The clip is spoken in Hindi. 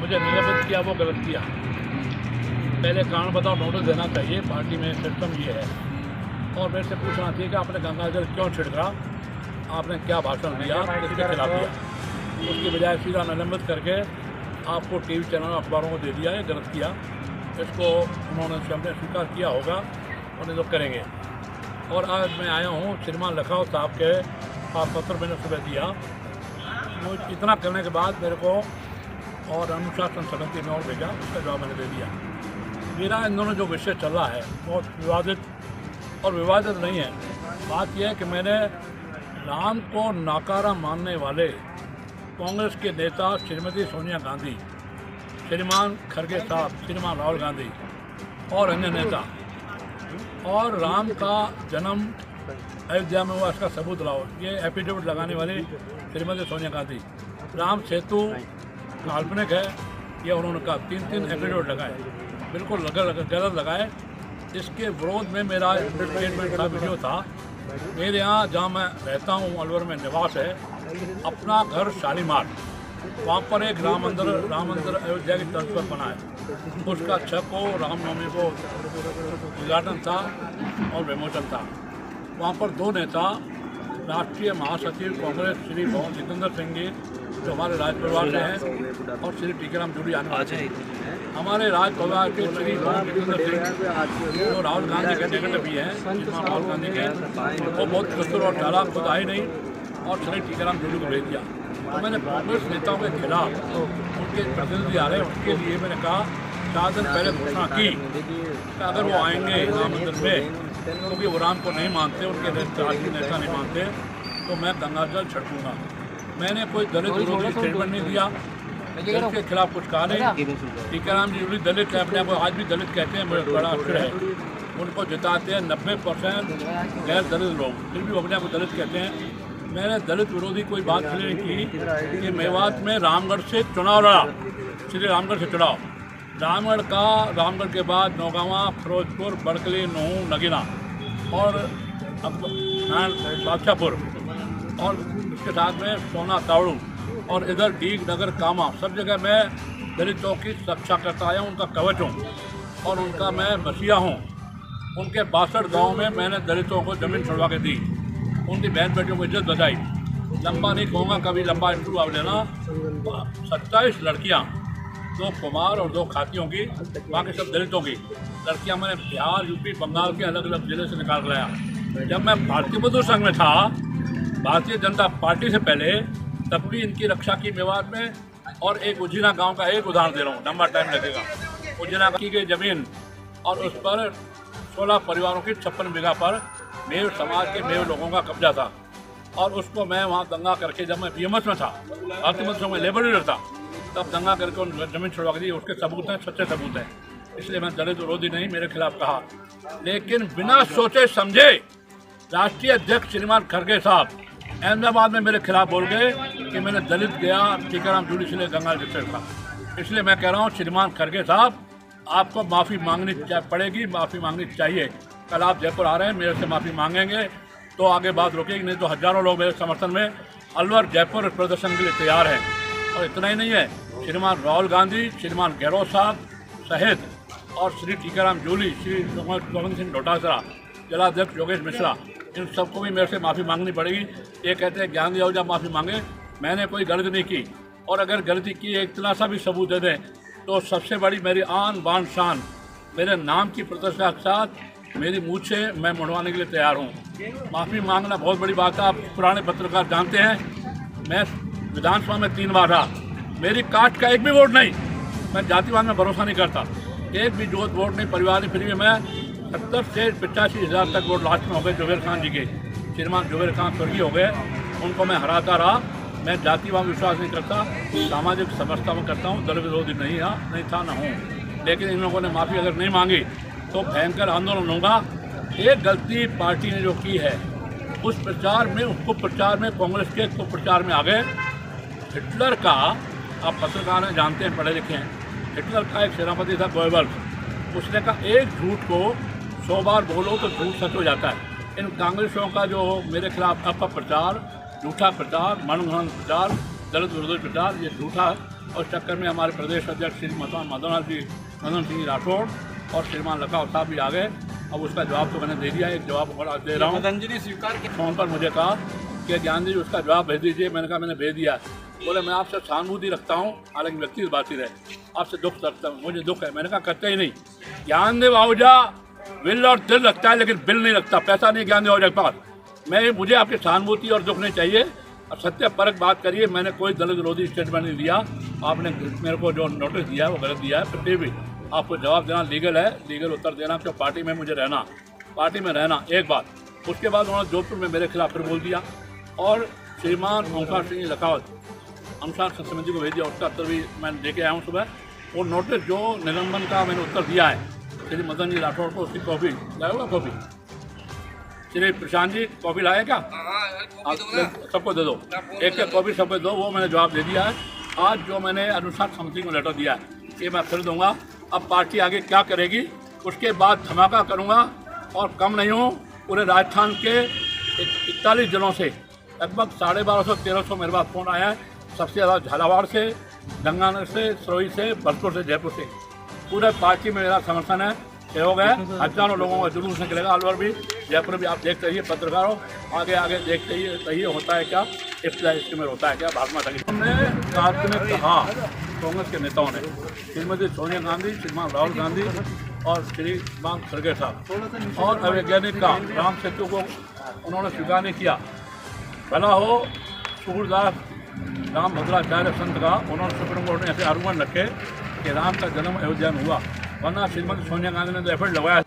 मुझे निलंबित किया वो गलत किया। पहले कारण बताओ नोटिस देना चाहिए, पार्टी में सिस्टम ये है। और मेरे से पूछना चाहिए कि आपने गंगाजल क्यों छिड़का, आपने क्या भाषण दिया, किसके खिलाफ दिया। उसकी बजाय सीधा निलंबित करके आपको टीवी चैनल अखबारों को दे दिया है, गलत किया। इसको उन्होंने सामने स्वीकार किया होगा, उन्हें तो करेंगे। और आज मैं आया हूँ श्रीमान लखराव साहब के पास पत्र मैंने सुबह दिया। मुझे इतना करने के बाद मेरे को और अनुशासन समिति में और भेजा, उसका जवाब मैंने दे दिया। मेरा इन दोनों जो विषय चल रहा है बहुत विवादित और विवादित नहीं है। बात यह है कि मैंने राम को नाकारा मानने वाले कांग्रेस के नेता श्रीमती सोनिया गांधी, श्रीमान खड़गे साहब, श्रीमान राहुल गांधी और अन्य नेता, और राम का जन्म अयोध्या में हुआ इसका सबूत लाओ, ये एफिडेविट लगाने वाली श्रीमती सोनिया गांधी। राम सेतु काल्पनिक है, यह उन्होंने कहा। 3 एफिडेविट लगाए, बिल्कुल गलत लगाए। इसके विरोध में मेरा स्टेटमेंट का वीडियो था। मेरे यहाँ जहाँ मैं रहता हूँ, अलवर में निवास है, अपना घर शालीमार, वहाँ पर एक राम मंदिर अयोध्या की तर्ज पर बना है। उसका 6 को रामनवमी को उद्घाटन था और विमोचन था। वहाँ पर 2 नेता, राष्ट्रीय महासचिव कांग्रेस श्री भवन जितेंद्र सिंह जी जो हमारे राज परिवार से हैं, और श्री टीकाराम जूली आने वाले हैं। हमारे राज परिवार के श्री भवन जितेंद्र सिंह जो राहुल गांधी के निकट भी हैं, जिसमें राहुल गांधी के, वो बहुत कसूर और चालाक खुद आए नहीं और श्री टीकाराम जूली को भेज दिया। तो मैंने कांग्रेस नेताओं के खिलाफ, उनके प्रतिनिधि आ रहे हैं, उसके लिए मैंने कहा 4 दिन पहले घोषणा की कि अगर वो आएंगे राम मंदिर में, क्योंकि वो राम को नहीं मानते, उनके राष्ट्रीय नेता नहीं मानते, तो मैं गंगाजल छिड़कूंगा। मैंने कोई दलित विरोधी स्टेटमेंट नहीं दिया, दलित के खिलाफ कुछ कहा नहीं। टीकाराम जी दलित अपने आप को आज भी दलित कहते हैं, मुझे बड़ा अक्षर है। उनको जिताते हैं 90% गैर दलित लोग, फिर भी वो अपने आप को दलित कहते हैं। मैंने दलित विरोधी कोई बात नहीं की कि मेवात में रामगढ़ से चुनाव लड़ा, श्री रामगढ़ से चुनाव, रामगढ़ के बाद नौगावा, फिरोजपुर, बड़कली, नूह, नगीना और बादशाहपुर, और उसके साथ में सोना तावड़ू, और इधर डीग नगर कामा, सब जगह मैं दलितों की रक्षा करता आया हूँ, उनका कवच हूँ और उनका मैं मसीहा हूँ। उनके 62 गाँव में मैंने दलितों को ज़मीन छुड़वा के दी, उनकी बहन बेटियों को इज्जत बचाई। लंबा नहीं कहूँगा, कभी लंबा इंटरव्यू आप लेना। 27 लड़कियाँ, 2 कुमार और 2 खातियों की, बाकी सब दलितों की लड़कियाँ मैंने बिहार, यूपी, बंगाल के अलग अलग जिले से निकाल लाया। जब मैं भारतीय मजदूर संघ में था, भारतीय जनता पार्टी से पहले, तब भी इनकी रक्षा की मेवात में। और एक उजीना गांव का एक उदाहरण दे रहा हूँ, लंबा टाइम लगेगा। उजीना की गई जमीन और उस पर 16 परिवारों की 56 बीघा पर मेव समाज के मेव लोगों का कब्जा था, और उसको मैं वहाँ दंगा करके, जब मैं बीएमएस में था, भारतीय मजदूर संघ में लेबर लीडर था, तब दंगा करके उन जमीन छुड़वा दी। उसके सबूत हैं, सच्चे सबूत हैं। इसलिए मैं दलित विरोधी नहीं, मेरे खिलाफ कहा, लेकिन बिना सोचे समझे राष्ट्रीय अध्यक्ष श्रीमान खड़गे साहब अहमदाबाद में मेरे खिलाफ बोल गए कि मैंने दलित गया टीकाराम जूली से गंगा जल था। इसलिए मैं कह रहा हूँ श्रीमान खड़गे साहब, आपको माफ़ी मांगनी पड़ेगी, माफ़ी मांगनी चाहिए। कल आप जयपुर आ रहे हैं, मेरे से माफ़ी मांगेंगे तो आगे बात रुकेगी, नहीं तो हज़ारों लोग मेरे समर्थन में अलवर जयपुर प्रदर्शन के लिए तैयार हैं। और इतना ही नहीं है, श्रीमान राहुल गांधी, श्रीमान गहलोत साहब सहित और श्री टीकाराम जूली, श्री गोविंद सिंह डोटासरा, जिलाध्यक्ष योगेश मिश्रा, इन सबको भी मेरे से माफ़ी मांगनी पड़ेगी। ये कहते हैं ज्ञान दिया जब माफ़ी मांगे, मैंने कोई गलती नहीं की, और अगर गलती की एक इतना सा भी सबूत दे दें तो सबसे बड़ी मेरी आन बान शान, मेरे नाम की प्रतिष्ठा के साथ मेरी मूछे मैं मुड़वाने के लिए तैयार हूँ। माफ़ी मांगना बहुत बड़ी बात है। आप पुराने पत्रकार जानते हैं, मैं विधानसभा में 3 बार रहा, मेरी कास्ट का एक भी वोट नहीं। मैं जातिवाद में भरोसा नहीं करता, एक भी जो वोट नहीं, परिवार नहीं। फिर भी मैं 70 से 85 हज़ार तक वोट लास्ट में हो गए जुबेर खान जी के। श्रीमान जुबेर खान स्वर्गीय हो गए, उनको मैं हराता रहा। मैं जातिवाद में विश्वास नहीं करता, सामाजिक समरसता में करता हूँ, दलित विरोधी नहीं था ना हूँ। लेकिन इन लोगों ने माफ़ी अगर नहीं मांगी तो भयंकर आंदोलन होगा। एक गलती पार्टी ने जो की है, उस प्रचार में, उसको प्रचार में, कांग्रेस के को प्रचार में आ गए। हिटलर का, आप पत्रकार हैं, जानते हैं, पढ़े लिखे हैं, हिटलर का एक सेनापति था गोएबल्स, उसने कहा एक झूठ को 100 बार बोलो तो झूठ सच हो जाता है। इन कांग्रेसियों का जो मेरे खिलाफ अपप्रचार, झूठा प्रचार, मनगढ़ंत प्रचार, दलित विरोधी प्रचार, ये झूठा और इस चक्कर में हमारे प्रदेश अध्यक्ष श्री मदन सिंह राठौड़ और श्रीमान लखावत साहब भी आ गए। अब उसका जवाब तो मैंने दे दिया, एक जवाब और आज दे रहा हूँ। मदन जी ने स्वीकार किया। फोन पर मुझे कहा कि ज्ञान जी उसका जवाब भेज दीजिए। मैंने कहा मैंने भेज दिया। बोले मैं आपसे सहानुभूति रखता हूँ, हालांकि व्यक्ति बात ही रहे, आपसे दुख रखता हूँ, मुझे दुख है। मैंने कहा करते ही नहीं। ज्ञानदेव आहूजा विल और दिल रखता है लेकिन बिल नहीं रखता, पैसा नहीं ज्ञानदेव आहूजा के पास। मुझे आपकी सहानुभूति और दुख नहीं चाहिए, और सत्य परक बात करिए। मैंने कोई दल विरोधी स्टेटमेंट नहीं दिया। आपने मेरे को जो नोटिस दिया है वो गलत दिया है। फिर भी आपको जवाब देना लीगल है, लीगल उत्तर देना, क्यों पार्टी में मुझे रहना, पार्टी में रहना एक बात। उसके बाद उन्होंने जोधपुर में मेरे खिलाफ फिर बोल दिया और श्रीमान ओंकार सिंह लखावत अनुसार समिति को भेज दिया। उसका उत्तर भी मैं लेके आया हूँ सुबह। वो नोटिस जो निलंबन का मैंने उत्तर दिया है श्री मदन जी राठौड़ को, उसकी कॉपी लाया होगा। कॉपी श्री प्रशांत जी कॉपी लाए क्या? सबको दे दो, एक कॉपी सबको दो। वो मैंने जवाब दे दिया है। आज जो मैंने अनुसार समिति को लेटर दिया है ये मैं फिर दूंगा। अब पार्टी आगे क्या करेगी उसके बाद धमाका करूंगा। और कम नहीं हूँ, पूरे राजस्थान के 41 जिलों से लगभग 1250-1300 मेरे पास फ़ोन आया है। सबसे ज़्यादा झालावाड़ से, गंगानगर से, सरोही से, भरतपुर से, जयपुर से। पूरे पार्टी में मेरा समर्थन है, सहयोग है। हजारों लोगों का जुलूस निकलेगा अलवर भी, जयपुर भी। आप देखते रहिए पत्रकारों, आगे आगे देखते रहिए होता है क्या, इसके में होता है क्या। भारत माता की हमने सार्वजनिक कहा कांग्रेस के नेताओं ने, श्रीमती सोनिया गांधी, श्रीमान राहुल गांधी और श्रीमान खड़गे साहब और अवैज्ञानिक का राम सेतु को उन्होंने स्वीकार नहीं किया। भला हो सूरदास राम भद्राचार्य संत का, उन्होंने सुप्रीम कोर्ट ने ऐसे आरोपण रखे कि राम का जन्म अयोध्या में हुआ, वरना श्रीमती सोनिया गांधी ने तो एफर्ट लगाया।